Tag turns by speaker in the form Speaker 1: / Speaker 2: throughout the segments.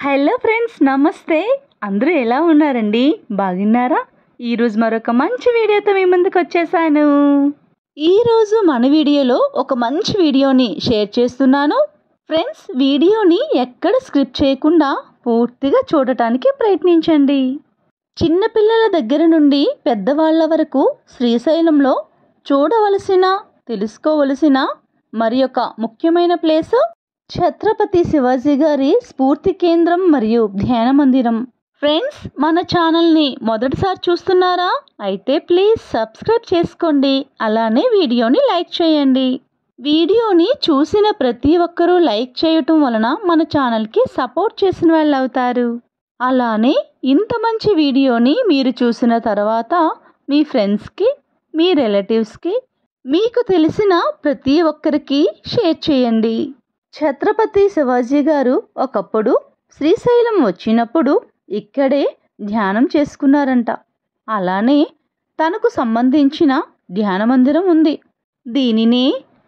Speaker 1: Hello friends, నమస్తే. అందరూ ఎలా ఉన్నారండి? బాగున్నారా? ఈరోజు మరొక మంచి వీడియోతో మీ ముందుకు వచ్చేసాను. ఈరోజు మన వీడియోలో ఒక మంచి వీడియోని షేర్ చేస్తున్నాను. ఫ్రెండ్స్, వీడియోని ఎక్కడ స్క్రిప్ట్ చేయకుండా పూర్తిగా చూడటానికి ప్రయత్నించండి. చిన్నపిల్లల దగ్గర నుండి పెద్దవాళ్ళ వరకు శ్రీశైలంలో చూడవలసిన, తెలుసుకోవలసిన మరి ఒక ముఖ్యమైన ప్లేసు ఛత్రపతి శివాజీ గారి స్ఫూర్తి కేంద్రం మరియు ధ్యాన మందిరం. ఫ్రెండ్స్, మన ఛానల్ని మొదటిసారి చూస్తున్నారా? అయితే ప్లీజ్ సబ్స్క్రైబ్ చేసుకోండి. అలానే వీడియోని లైక్ చేయండి. వీడియోని చూసిన ప్రతి ఒక్కరూ లైక్ చేయటం వలన మన ఛానల్కి సపోర్ట్ చేసిన వాళ్ళు అవుతారు. అలానే ఇంత మంచి వీడియోని మీరు చూసిన తర్వాత మీ ఫ్రెండ్స్కి, మీ రిలేటివ్స్కి, మీకు తెలిసిన ప్రతి ఒక్కరికి షేర్ చేయండి. ఛత్రపతి శివాజీ గారు ఒకప్పుడు శ్రీశైలం వచ్చినప్పుడు ఇక్కడే ధ్యానం చేసుకున్నారంట. అలానే తనకు సంబంధించిన ధ్యాన మందిరం ఉంది. దీనినే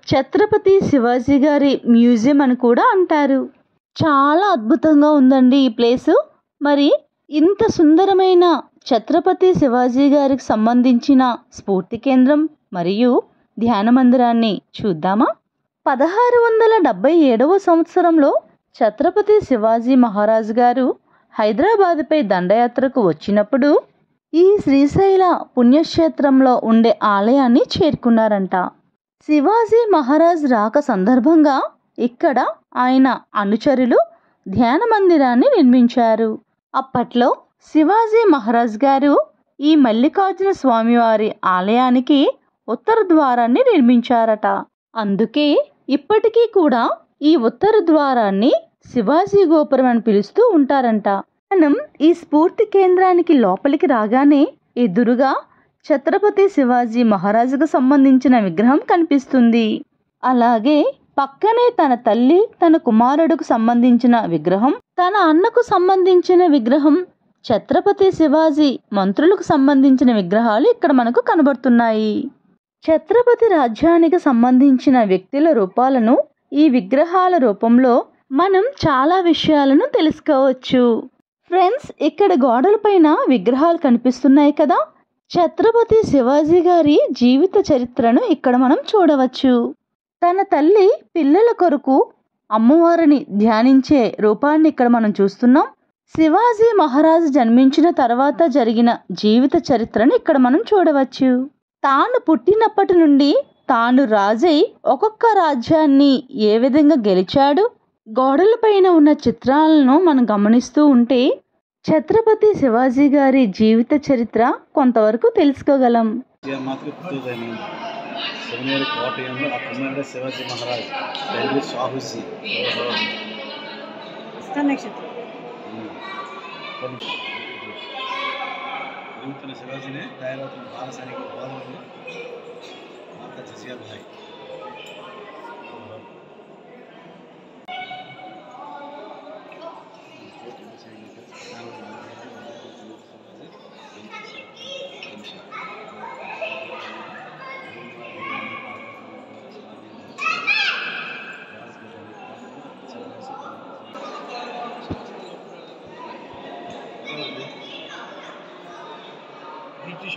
Speaker 1: ఛత్రపతి శివాజీ గారి మ్యూజియం అని కూడా అంటారు. చాలా అద్భుతంగా ఉందండి ఈ ప్లేసు. మరి ఇంత సుందరమైన ఛత్రపతి శివాజీ గారికి సంబంధించిన స్ఫూర్తి కేంద్రం మరియు ధ్యాన మందిరాన్ని చూద్దామా? 1677వ సంవత్సరంలో ఛత్రపతి శివాజీ మహారాజ్ గారు హైదరాబాదుపై దండయాత్రకు వచ్చినప్పుడు ఈ శ్రీశైల పుణ్యక్షేత్రంలో ఉండే ఆలయాన్ని చేరుకున్నారంట. శివాజీ మహారాజ్ రాక సందర్భంగా ఇక్కడ ఆయన అనుచరులు ధ్యాన మందిరాన్ని నిర్మించారు. అప్పట్లో శివాజీ మహారాజ్ గారు ఈ మల్లికార్జున స్వామివారి ఆలయానికి ఉత్తర ద్వారాన్ని నిర్మించారట. అందుకే ఇప్పటికీ కూడా ఈ ఉత్తర ద్వారాన్ని శివాజీ గోపురం అని పిలుస్తూ ఉంటారంట. మనం ఈ స్ఫూర్తి కేంద్రానికి లోపలికి రాగానే ఎదురుగా ఛత్రపతి శివాజీ మహారాజుకు సంబంధించిన విగ్రహం కనిపిస్తుంది. అలాగే పక్కనే తన తల్లి, తన కుమారుడుకు సంబంధించిన విగ్రహం, తన అన్నకు సంబంధించిన విగ్రహం, ఛత్రపతి శివాజీ మంత్రులకు సంబంధించిన విగ్రహాలు ఇక్కడ మనకు కనబడుతున్నాయి. ఛత్రపతి రాజ్యానికి సంబంధించిన వ్యక్తుల రూపాలను ఈ విగ్రహాల రూపంలో మనం చాలా విషయాలను తెలుసుకోవచ్చు. ఫ్రెండ్స్, ఇక్కడ గోడలపైన విగ్రహాలు కనిపిస్తున్నాయి కదా. ఛత్రపతి శివాజీ గారి జీవిత చరిత్రను ఇక్కడ మనం చూడవచ్చు. తన తల్లి పిల్లల కొరకు అమ్మవారిని ధ్యానించే రూపాన్ని ఇక్కడ మనం చూస్తున్నాం. శివాజీ మహారాజు జన్మించిన తర్వాత జరిగిన జీవిత చరిత్రను ఇక్కడ మనం చూడవచ్చు. తాను పుట్టినప్పటి నుండి తాను రాజై ఒక్కొక్క రాజ్యాన్ని ఏ విధంగా గెలిచాడు, గోడలపైన ఉన్న చిత్రాలను మనం గమనిస్తూ ఉంటే ఛత్రపతి శివాజీ గారి జీవిత చరిత్ర కొంతవరకు తెలుసుకోగలం.
Speaker 2: శివాజీ మహారాజ్ తండ్రి షాహుజీ शिवाजी ने तैयार भारत सैनिक माता जजिया भाई ब्रिटिश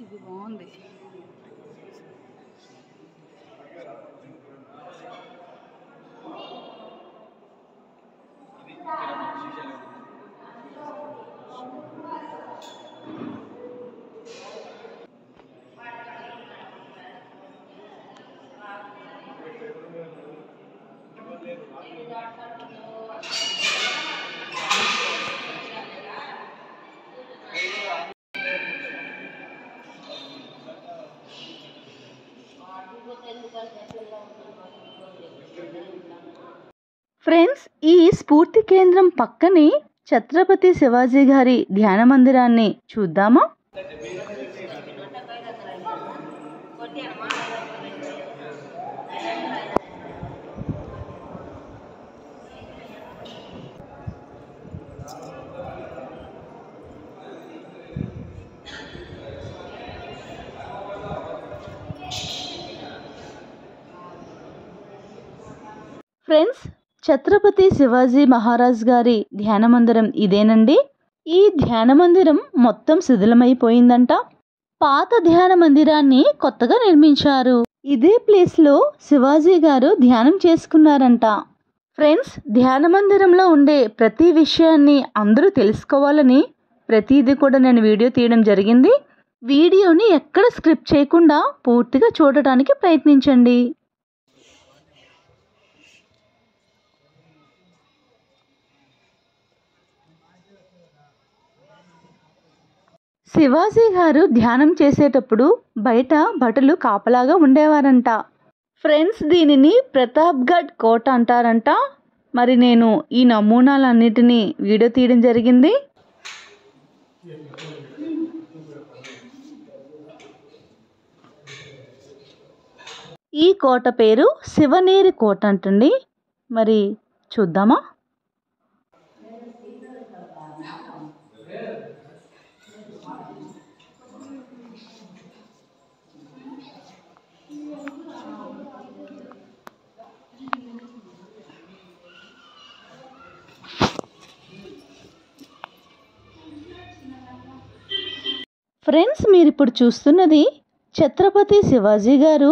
Speaker 3: ఇది బాగుంది.
Speaker 1: ఫ్రెండ్స్, ఈ స్ఫూర్తి కేంద్రం పక్కనే ఛత్రపతి శివాజీ గారి ధ్యాన మందిరాన్ని చూద్దామా? ఫ్రెండ్స్, ఛత్రపతి శివాజీ మహారాజ్ గారి ధ్యాన మందిరం ఇదేనండి. ఈ ధ్యాన మందిరం మొత్తం శిథిలమైపోయిందంట. పాత ధ్యాన మందిరాన్ని కొత్తగా నిర్మించారు. ఇదే ప్లేస్లో శివాజీ గారు ధ్యానం చేసుకున్నారంట. ఫ్రెండ్స్, ధ్యాన మందిరంలో ఉండే ప్రతి విషయాన్ని అందరూ తెలుసుకోవాలని ప్రతిదీ కూడా నేను వీడియో తీయడం జరిగింది. వీడియోని ఎక్కడ స్క్రిప్ట్ చేయకుండా పూర్తిగా చూడటానికి ప్రయత్నించండి. శివాజీ గారు ధ్యానం చేసేటప్పుడు బయట భటులు కాపలాగా ఉండేవారంట. ఫ్రెండ్స్, దీనిని ప్రతాప్గఢ్ కోట అంటారంట. మరి నేను ఈ నమూనాలన్నిటినీ వీడియో తీయడం జరిగింది. ఈ కోట పేరు శివనేరి కోట అంటండి. మరి చూద్దామా? ఫ్రెండ్స్, మీరు ఇప్పుడు చూస్తున్నది ఛత్రపతి శివాజీ గారు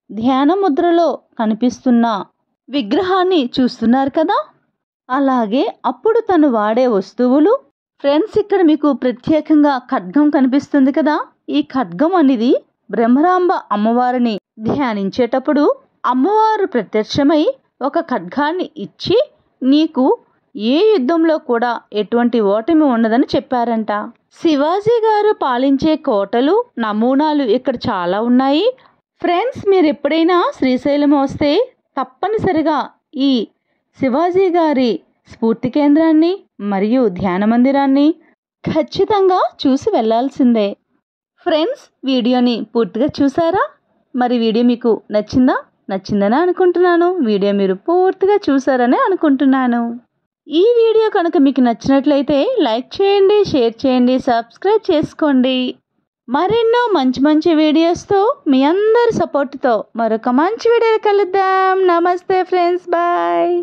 Speaker 1: ధ్యాన ముద్రలో కనిపిస్తున్న విగ్రహాన్ని చూస్తున్నారు కదా. అలాగే అప్పుడు తను వాడే వస్తువులు. ఫ్రెండ్స్, ఇక్కడ మీకు ప్రత్యేకంగా ఖడ్గం కనిపిస్తుంది కదా. ఈ ఖడ్గం అనేది బ్రహ్మరాంబ అమ్మవారిని ధ్యానించేటప్పుడు అమ్మవారు ప్రత్యక్షమై ఒక ఖడ్గాన్ని ఇచ్చి నీకు ఏ యుద్ధంలో కూడా ఎటువంటి ఓటమి ఉండదని చెప్పారంట. శివాజీ గారు పాలించే కోటలు నమూనాలు ఇక్కడ చాలా ఉన్నాయి. ఫ్రెండ్స్, మీరు ఎప్పుడైనా శ్రీశైలం వస్తే తప్పనిసరిగా ఈ శివాజీ గారి స్ఫూర్తి కేంద్రాన్ని మరియు ధ్యాన మందిరాన్ని ఖచ్చితంగా చూసి వెళ్ళాల్సిందే. ఫ్రెండ్స్, వీడియోని పూర్తిగా చూసారా? మరి వీడియో మీకు నచ్చిందని అనుకుంటున్నాను. వీడియో మీరు పూర్తిగా చూసారని అనుకుంటున్నాను. ఈ వీడియో కనుక మీకు నచ్చినట్లయితే లైక్ చేయండి, షేర్ చేయండి, సబ్స్క్రైబ్ చేసుకోండి. మరెన్నో మంచి వీడియోస్తో మీ అందరి సపోర్ట్తో మరొక మంచి వీడియో కలుద్దాం. నమస్తే ఫ్రెండ్స్, బాయ్.